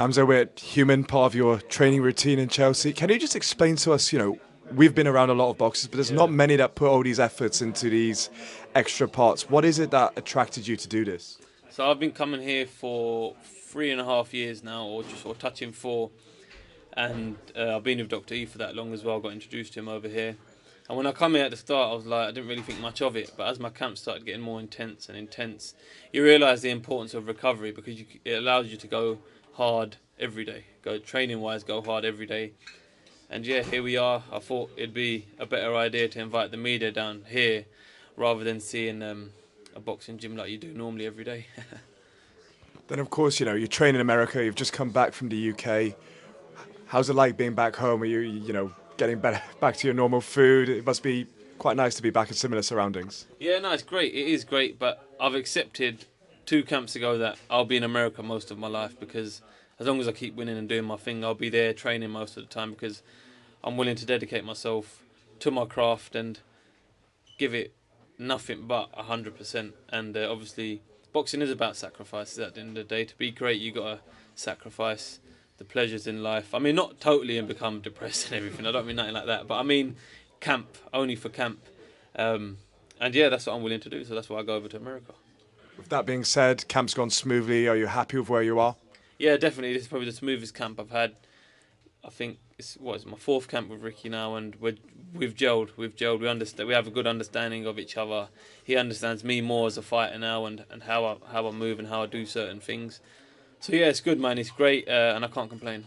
Hamzah, we're human, part of your training routine in Chelsea. Can you just explain to us, we've been around a lot of boxers, but there's not many that put all these efforts into these extra parts. What is it that attracted you to do this? So I've been coming here for 3.5 years now, or touching 4, and I've been with Dr. E for that long as well. Got introduced to him over here, and when I come here at the start, I was like, I didn't really think much of it. But as my camp started getting more intense and intense, you realise the importance of recovery because it allows you to go hard every day. Go training wise, go hard every day. And yeah, here we are. I thought it'd be a better idea to invite the media down here rather than seeing a boxing gym like you do normally every day. Then, of course, you train in America. You've just come back from the UK. How's it like being back home? Are you, getting better, back to your normal food? It must be quite nice to be back in similar surroundings. Yeah, no, it's great. It is great, but I've accepted 2 camps ago that I'll be in America most of my life because as long as I keep winning and doing my thing, I'll be there training most of the time because I'm willing to dedicate myself to my craft and give it nothing but 100%. And obviously, boxing is about sacrifices at the end of the day. To be great, you got to sacrifice the pleasures in life. I mean, not totally and become depressed and everything. I don't mean nothing like that. But I mean, camp, only for camp. And yeah, that's what I'm willing to do. So that's why I go over to America. With that being said, camp's gone smoothly. Are you happy with where you are? Yeah, definitely. This is probably the smoothest camp I've had. I think it's my 4th camp with Ricky now, and we've gelled. We understand. We have a good understanding of each other. He understands me more as a fighter now, and how I move and how I do certain things. So yeah, it's good, man. It's great, and I can't complain.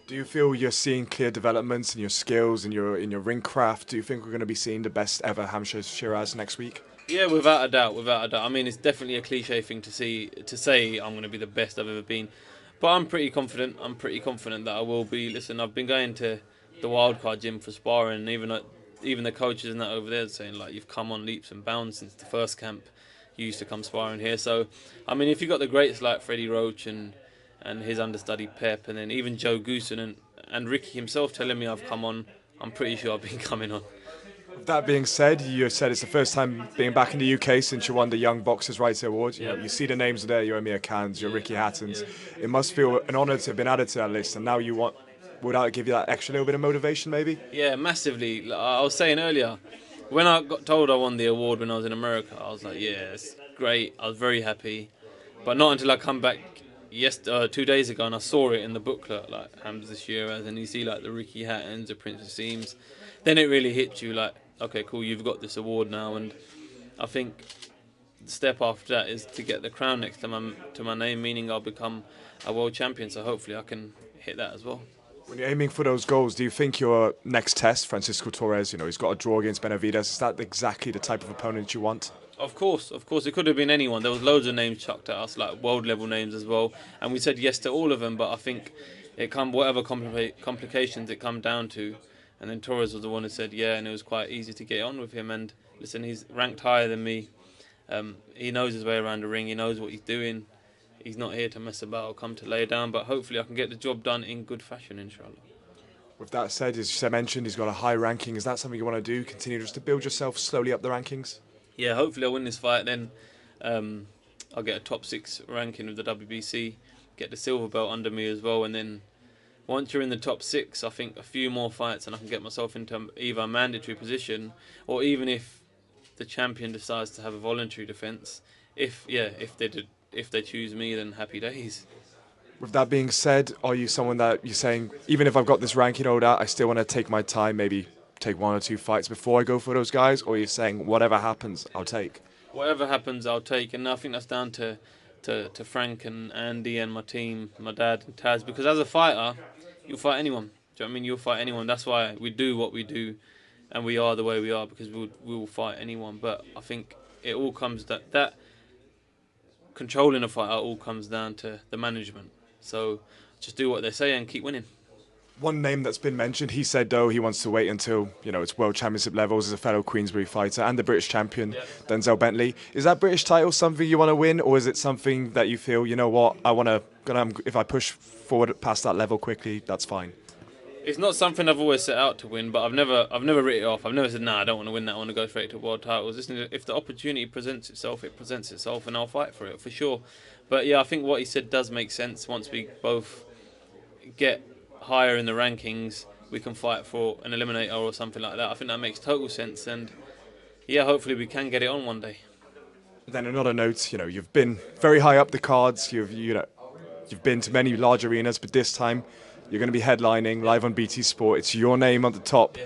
Do you feel you're seeing clear developments in your skills and in your ring craft? Do you think we're going to be seeing the best ever Hamzah Sheeraz next week? Yeah, without a doubt, without a doubt. I mean, it's definitely a cliche thing to say I'm going to be the best I've ever been. But I'm pretty confident. I'm pretty confident that I will be. Listen, I've been going to the wildcard gym for sparring, and even the coaches and that over there saying like you've come on leaps and bounds since the first camp. You used to come sparring here. So, I mean, if you got the greats like Freddie Roach and his understudy Pep, and then even Joe Goosen and Ricky himself telling me I've come on, I'm pretty sure I've been coming on. With that being said, you said it's the first time being back in the UK since you won the Young Boxers' Rights Award. You see the names there, your Amir Khans, your Ricky Hattons. It must feel an honour to have been added to that list, and now would that give you that extra little bit of motivation maybe? Yeah, massively. Like I was saying earlier, when I got told I won the award when I was in America, I was like, yeah, it's great. I was very happy. But not until I come back 2 days ago and I saw it in the booklet, like Hamzah Sheeraz, and you see like the Ricky Hattons, the Prince of Seams. Then it really hits you like, okay, cool, you've got this award now. And I think the step after that is to get the crown next to my name, meaning I'll become a world champion. So hopefully I can hit that as well. When you're aiming for those goals, do you think your next test, Franciso Torres, he's got a draw against Benavidez, is that exactly the type of opponent you want? Of course. It could have been anyone. There was loads of names chucked at us, like world-level names as well. And we said yes to all of them, but I think whatever complications it come down to. And then Torres was the one who said yeah, and it was quite easy to get on with him. And listen, he's ranked higher than me. He knows his way around the ring. He knows what he's doing. He's not here to mess about or come to lay down, but hopefully I can get the job done in good fashion, inshallah. With that said, as you mentioned, he's got a high ranking. Is that something you want to do? Continue just to build yourself slowly up the rankings? Yeah, hopefully I win this fight, then I'll get a top 6 ranking with the WBC, get the silver belt under me as well, and then once you're in the top 6, I think a few more fights and I can get myself into either a mandatory position, or even if the champion decides to have a voluntary defence, if they choose me, then happy days. With that being said, are you someone that you're saying, even if I've got this ranking all that, I still want to take my time, maybe take 1 or 2 fights before I go for those guys? Or are you saying, whatever happens, I'll take? Whatever happens, I'll take. And I think that's down to Frank and Andy and my team, my dad and Taz. Because as a fighter, you'll fight anyone. Do you know what I mean? You'll fight anyone. That's why we do what we do. And we are the way we are, because we will fight anyone. But I think it all comes that controlling a fighter all comes down to the management. So just do what they say and keep winning. One name that's been mentioned, he said though he wants to wait until it's World Championship levels as a fellow Queensberry fighter and the British champion, Denzel Bentley. Is that British title something you want to win, or is it something that you feel, if I push forward past that level quickly, that's fine? It's not something I've always set out to win, but I've never written it off. I've never said, I don't want to win that. I want to go straight to world titles. Listen, if the opportunity presents itself, it presents itself, and I'll fight for it for sure. But yeah, I think what he said does make sense once we both get higher in the rankings, we can fight for an eliminator or something like that. I think that makes total sense, and yeah, hopefully we can get it on one day. Then another note, you've been very high up the cards. You've been to many large arenas, but this time you're going to be headlining live on BT Sport. It's your name on the top. Yeah.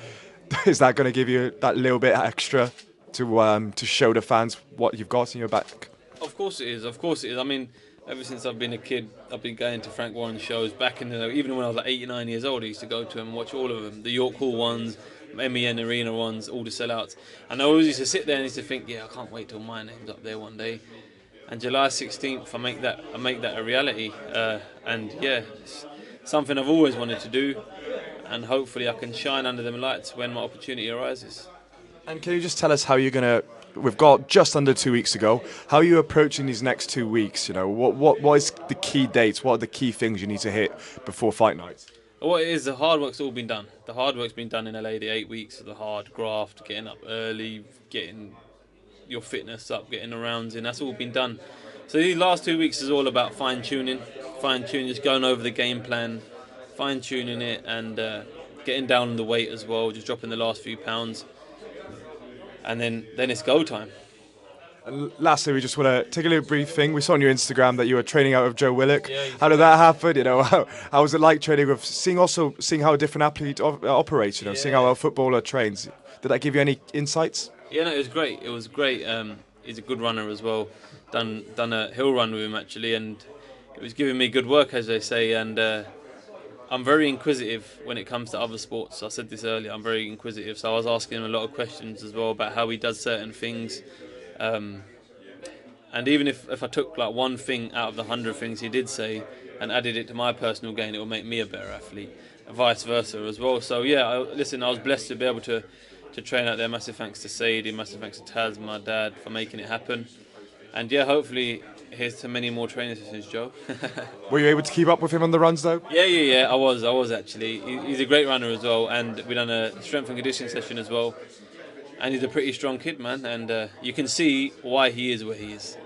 Is that going to give you that little bit extra to show the fans what you've got in your back? Of course it is. Of course it is. I mean, ever since I've been a kid, I've been going to Frank Warren shows. Back in even when I was like 8 or 9 years old, I used to go to them and watch all of them. The York Hall ones, MEN Arena ones, all the sellouts. And I always used to sit there and used to think, yeah, I can't wait till my name's up there one day. And July 16th, I make that a reality. And yeah, it's something I've always wanted to do. And hopefully I can shine under them lights when my opportunity arises. And can you just tell us how you're going to... We've got just under 2 weeks to go. How are you approaching these next 2 weeks? What is the key dates? What are the key things you need to hit before fight night? What it is, the hard work's all been done. The hard work's been done in LA, the 8 weeks of the hard graft, getting up early, getting your fitness up, getting the rounds in, that's all been done. So these last 2 weeks is all about fine-tuning, just going over the game plan, fine-tuning it, and getting down on the weight as well, just dropping the last few pounds. And then it's go time. And lastly, we just want to take a little brief thing. We saw on your Instagram that you were training out of Joe Willock. Yeah, how did that happen? How was it like training with seeing how a different athlete operates? Seeing how a footballer trains. Did that give you any insights? Yeah, no, it was great. It was great. He's a good runner as well. Done a hill run with him actually, and it was giving me good work, as they say. And I'm very inquisitive when it comes to other sports. I said this earlier. I'm very inquisitive, so I was asking him a lot of questions as well about how he does certain things. And even if I took like one thing out of the 100 things he did say and added it to my personal gain, it will make me a better athlete, and vice versa as well. So yeah, I was blessed to be able to train out there. Massive thanks to Sadie, massive thanks to Taz, my dad, for making it happen. And yeah, hopefully here's to many more training sessions, Joe. Were you able to keep up with him on the runs though? Yeah, I was actually. He's a great runner as well, and we done a strength and conditioning session as well. And he's a pretty strong kid, man, and you can see why he is where he is.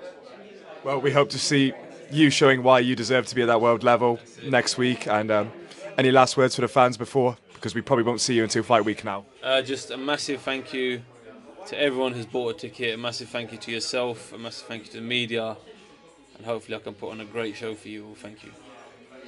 Well, we hope to see you showing why you deserve to be at that world level next week. And any last words for the fans before? Because we probably won't see you until fight week now. Just a massive thank you to everyone who's bought a ticket, a massive thank you to yourself, a massive thank you to the media, and hopefully I can put on a great show for you all. Thank you.